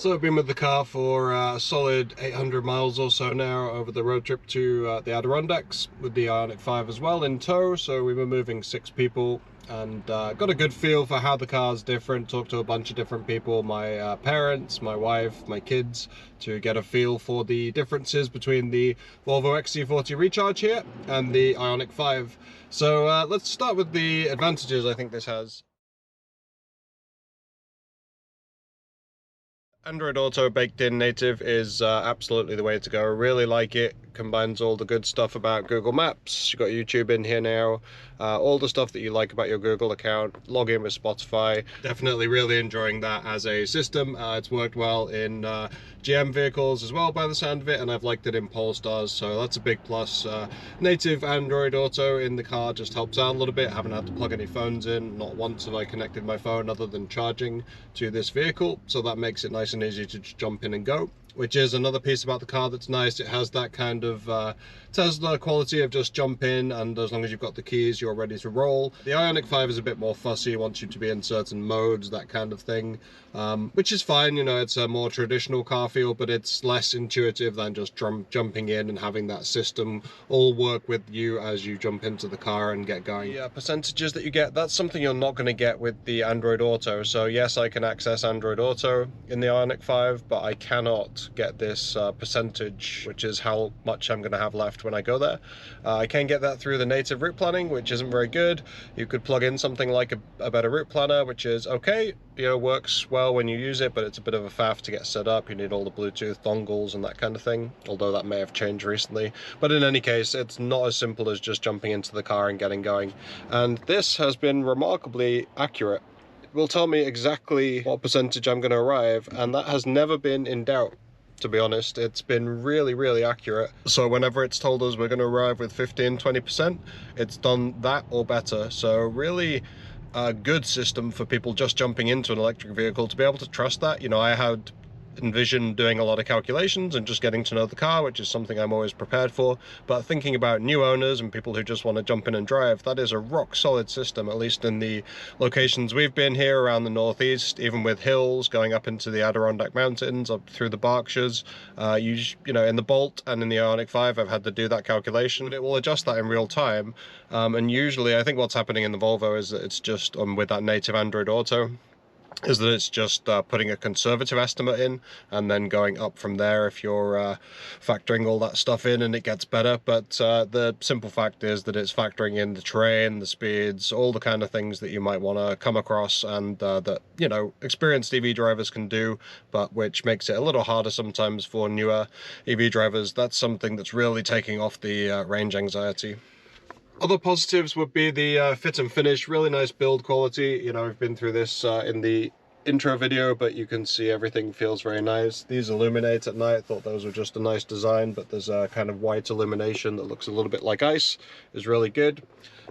So I've been with the car for a solid 800 miles or so now over the road trip to the Adirondacks with the IONIQ 5 as well in tow. So we were moving 6 people and got a good feel for how the car's different. Talked to a bunch of different people, my parents, my wife, my kids, to get a feel for the differences between the Volvo XC40 Recharge here and the IONIQ 5. So let's start with the advantages I think this has. Android Auto baked in native is absolutely the way to go. I really like it. Combines all the good stuff about Google Maps. You've got YouTube in here now. All the stuff that you like about your Google account. Log in with Spotify. Definitely really enjoying that as a system. It's worked well in GM vehicles as well by the sound of it, and I've liked it in Polestars, so that's a big plus. Native Android Auto in the car just helps out a little bit. Haven't had to plug any phones in. Not once have I connected my phone other than charging to this vehicle, so that makes it nice and easy to just jump in and go, which is another piece about the car that's nice. It has that kind of Tesla quality of just jump in, and as long as you've got the keys, you're ready to roll. The IONIQ 5 is a bit more fussy, wants you to be in certain modes, that kind of thing, which is fine. You know, it's a more traditional car feel, but it's less intuitive than just jumping in and having that system all work with you as you jump into the car and get going. The percentages that you get, that's something you're not going to get with the Android Auto. So yes, I can access Android Auto in the IONIQ 5, but I cannot get this percentage, which is how much I'm going to have left when I go there. I can get that through the native route planning, which isn't very good. You could plug in something like a better route planner, which is okay, you know, works well when you use it, but it's a bit of a faff to get set up. You need all the Bluetooth dongles and that kind of thing, although that may have changed recently. But in any case, it's not as simple as just jumping into the car and getting going. And this has been remarkably accurate. It will tell me exactly what percentage I'm going to arrive, and that has never been in doubt. To be honest, it's been really accurate. So whenever it's told us we're going to arrive with 15-20%, it's done that or better. So really a good system for people just jumping into an electric vehicle to be able to trust that. You know, I had envisioned doing a lot of calculations and just getting to know the car, which is something I'm always prepared for, but thinking about new owners and people who just want to jump in and drive, that is a rock solid system, at least in the locations we've been here around the northeast, even with hills going up into the Adirondack Mountains, up through the Berkshires. You know, in the Bolt and in the IONIQ 5, I've had to do that calculation, but it will adjust that in real time. And usually I think what's happening in the Volvo is that it's just with that native Android Auto, is that it's just putting a conservative estimate in and then going up from there if you're factoring all that stuff in, and it gets better. But the simple fact is that it's factoring in the terrain, the speeds, all the kind of things that you might want to come across, and that, you know, experienced EV drivers can do, but which makes it a little harder sometimes for newer EV drivers. That's something that's really taking off the range anxiety. Other positives would be the fit and finish, really nice build quality. You know, we've been through this in the intro video, but you can see everything feels very nice. These illuminate at night. Thought those were just a nice design, but there's a kind of white illumination that looks a little bit like ice. Is really good.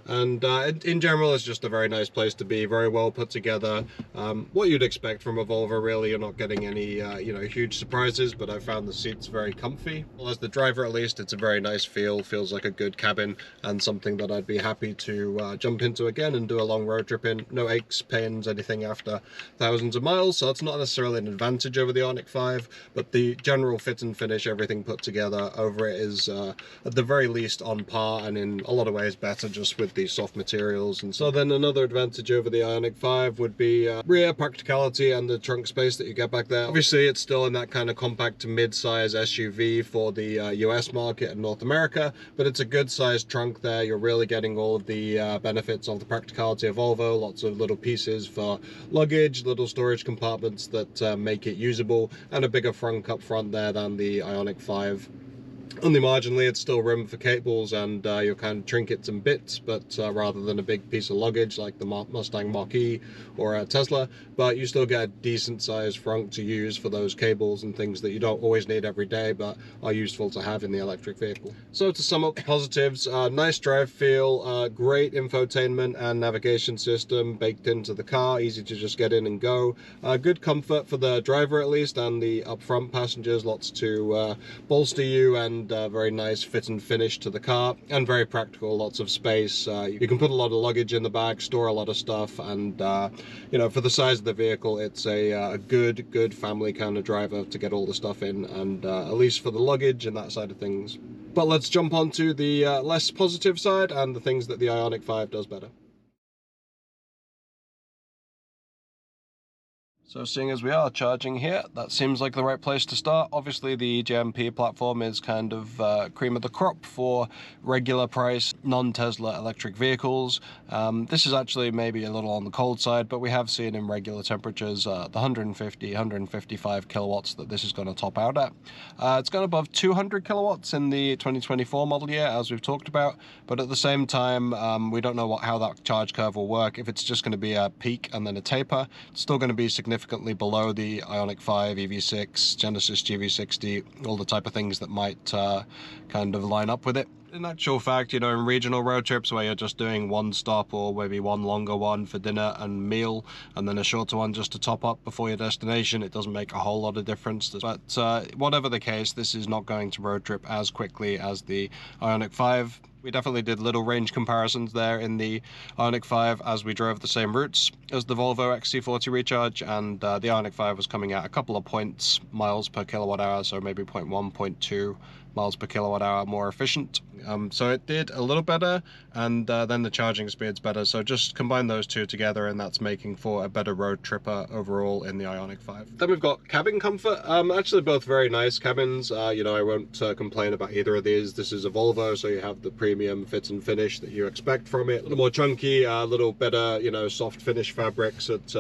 And in general, it's just a very nice place to be, very well put together. What you'd expect from a Volvo, really. You're not getting any you know, huge surprises, but I found the seats very comfy. Well, as the driver at least, it's a very nice feel, feels like a good cabin, and something that I'd be happy to jump into again and do a long road trip in. No aches, pains, anything after thousands of miles, so it's not necessarily an advantage over the IONIQ 5, but the general fit and finish, everything put together over it is at the very least on par, and in a lot of ways better, just with the soft materials. And so then another advantage over the IONIQ 5 would be rear practicality and the trunk space that you get back there. Obviously it's still in that kind of compact to mid-size SUV for the US market and North America, but it's a good sized trunk there. You're really getting all of the benefits of the practicality of Volvo, lots of little pieces for luggage, little storage compartments that make it usable, and a bigger frunk up front there than the IONIQ 5. Only marginally, it's still room for cables and your kind of trinkets and bits, but rather than a big piece of luggage like the Mustang Mach-E or a Tesla, but you still get a decent sized frunk to use for those cables and things that you don't always need every day, but are useful to have in the electric vehicle. So to sum up the positives, nice drive feel, great infotainment and navigation system baked into the car, easy to just get in and go, good comfort for the driver at least, and the up front passengers, lots to bolster you and and very nice fit and finish to the car, and very practical, lots of space. You can put a lot of luggage in the back, store a lot of stuff, and you know, for the size of the vehicle, it's a good family kind of driver to get all the stuff in, and at least for the luggage and that side of things. But let's jump on to the less positive side and the things that the IONIQ 5 does better. So seeing as we are charging here, that seems like the right place to start. Obviously the JMP platform is kind of cream of the crop for regular price non-Tesla electric vehicles. This is actually maybe a little on the cold side, but we have seen in regular temperatures the 150, 155 kilowatts that this is going to top out at. It's gone above 200 kilowatts in the 2024 model year, as we've talked about, but at the same time, we don't know how that charge curve will work. If it's just going to be a peak and then a taper, it's still going to be significantly below the IONIQ 5, EV6, Genesis GV60, all the type of things that might kind of line up with it. In actual fact, you know, in regional road trips where you're just doing one stop or maybe one longer one for dinner and meal, and then a shorter one just to top up before your destination, it doesn't make a whole lot of difference. But whatever the case, this is not going to road trip as quickly as the IONIQ 5. We definitely did little range comparisons there in the IONIQ 5 as we drove the same routes as the Volvo XC40 Recharge, and the IONIQ 5 was coming at a couple of miles per kilowatt hour, so maybe 0.1, 0.2 miles per kilowatt hour more efficient. So it did a little better, and then the charging speed's better. So just combine those two together, and that's making for a better road tripper overall in the IONIQ 5. Then we've got cabin comfort. Actually both very nice cabins. You know, I won't complain about either of these. This is a Volvo, so you have the premium fit and finish that you expect from it. A little more chunky, a little better, you know, soft finish fabrics at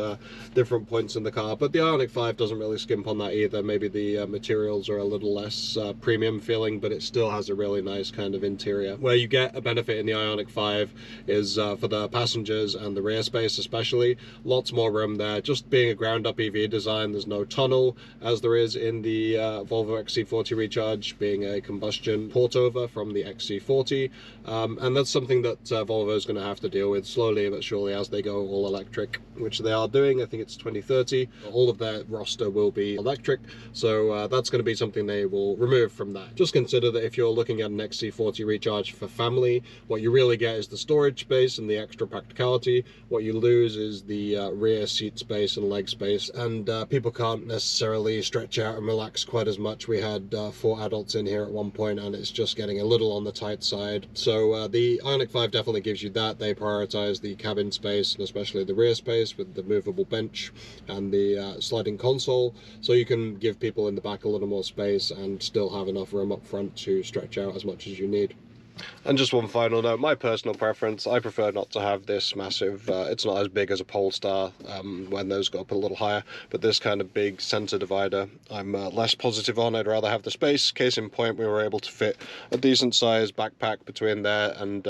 different points in the car. But the IONIQ 5 doesn't really skimp on that either. Maybe the materials are a little less premium feeling, but it still has a really nice kind of interior. Where you get a benefit in the IONIQ 5 is for the passengers and the rear space especially. Lots more room there. Just being a ground up EV design, there's no tunnel as there is in the Volvo XC40 Recharge, being a combustion port over from the XC40. And that's something that Volvo is going to have to deal with slowly but surely as they go all electric, which they are doing. I think it's 2030. All of their roster will be electric, so that's going to be something they will remove from that. Just consider that if you're looking at an XC40 Recharge for family, what you really get is the storage space and the extra practicality. What you lose is the rear seat space and leg space, and people can't necessarily stretch out and relax quite as much. We had 4 adults in here at one point, and it's just getting a little on the tight side. So the IONIQ 5 definitely gives you that. They prioritize the cabin space, and especially the rear space with the movable bench and the sliding console, so you can give people in the back a little more space and still have enough room up front to stretch out as much as you need. And just one final note, my personal preference, I prefer not to have this massive, it's not as big as a Polestar when those go up a little higher, but this kind of big center divider I'm less positive on. I'd rather have the space. Case in point, we were able to fit a decent sized backpack between there and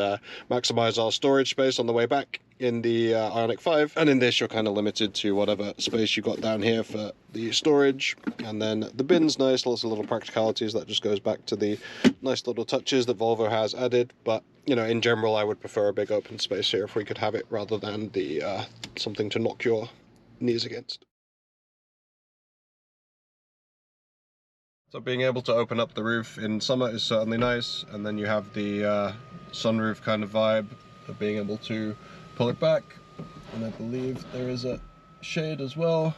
maximize our storage space on the way back in the IONIQ 5, and in this you're kind of limited to whatever space you got down here for the storage, and then the bin's nice, lots of little practicalities. That just goes back to the nice little touches that Volvo has added, but you know, in general I would prefer a big open space here if we could have it, rather than the something to knock your knees against. So being able to open up the roof in summer is certainly nice, and then you have the sunroof kind of vibe of being able to pull it back, and I believe there is a shade as well.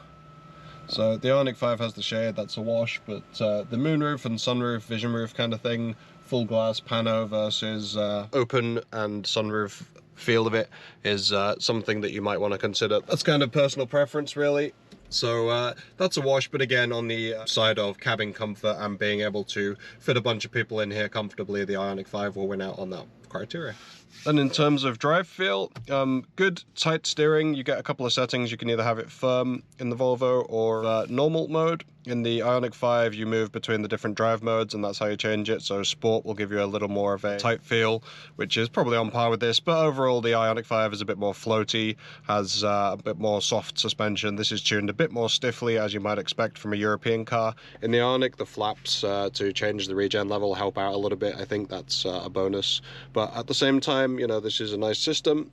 So the IONIQ 5 has the shade, that's a wash, but the moonroof and sunroof, vision roof kind of thing, full glass pano versus open and sunroof feel of it is something that you might want to consider. That's kind of personal preference really. So that's a wash, but again, on the side of cabin comfort and being able to fit a bunch of people in here comfortably, the IONIQ 5 will win out on that criteria. And in terms of drive feel, good tight steering. You get a couple of settings. You can either have it firm in the Volvo or normal mode. In the IONIQ 5, you move between the different drive modes, and that's how you change it. So Sport will give you a little more of a tight feel, which is probably on par with this. But overall, the IONIQ 5 is a bit more floaty, has a bit more soft suspension. This is tuned a bit more stiffly, as you might expect from a European car. In the IONIQ, the flaps to change the regen level help out a little bit. I think that's a bonus. But at the same time, you know, this is a nice system.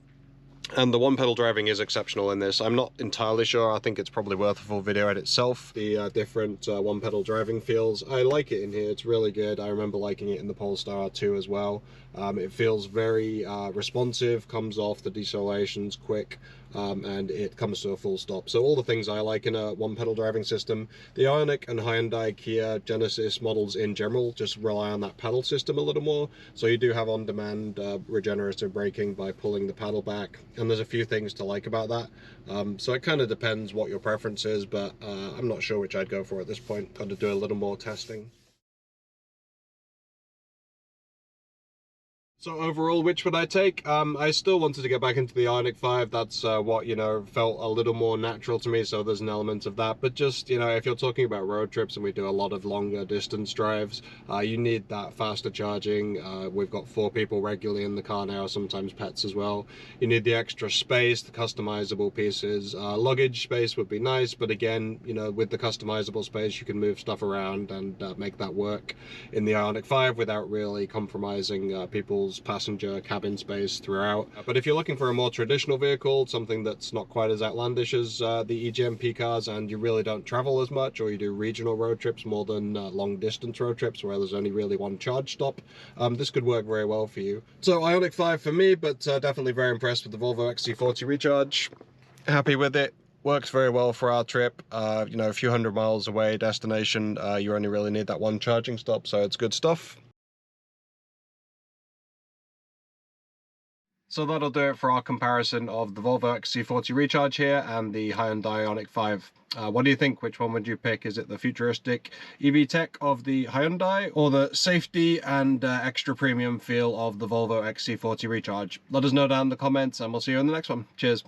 And the one pedal driving is exceptional in this. I'm not entirely sure. I think it's probably worth a full video in itself. The different one pedal driving feels. I like it in here. It's really good. I remember liking it in the Polestar 2 as well. It feels very responsive, comes off the decelerations quick, and it comes to a full stop. So all the things I like in a one pedal driving system. The IONIQ and Hyundai, Kia, Genesis models in general just rely on that pedal system a little more. So you do have on-demand regenerative braking by pulling the pedal back. And there's a few things to like about that. So it kind of depends what your preference is, but I'm not sure which I'd go for at this point. Got to do a little more testing. So overall, which would I take? I still wanted to get back into the IONIQ 5. That's what, you know, felt a little more natural to me, so there's an element of that. But just, you know, if you're talking about road trips and we do a lot of longer distance drives, you need that faster charging. We've got 4 people regularly in the car now, sometimes pets as well. You need the extra space, the customizable pieces. Luggage space would be nice, but again, you know, with the customizable space, you can move stuff around and make that work in the IONIQ 5 without really compromising people's passenger cabin space throughout. But if you're looking for a more traditional vehicle, something that's not quite as outlandish as the EGMP cars, and you really don't travel as much, or you do regional road trips more than long distance road trips where there's only really one charge stop, this could work very well for you. So IONIQ 5 for me, but definitely very impressed with the Volvo XC40 Recharge. Happy with it. Works very well for our trip. You know, a few hundred miles away destination, you only really need that one charging stop, so it's good stuff. So that'll do it for our comparison of the Volvo XC40 Recharge here and the Hyundai IONIQ 5. What do you think? Which one would you pick? Is it the futuristic EV tech of the Hyundai, or the safety and extra premium feel of the Volvo XC40 Recharge? Let us know down in the comments, and we'll see you in the next one. Cheers.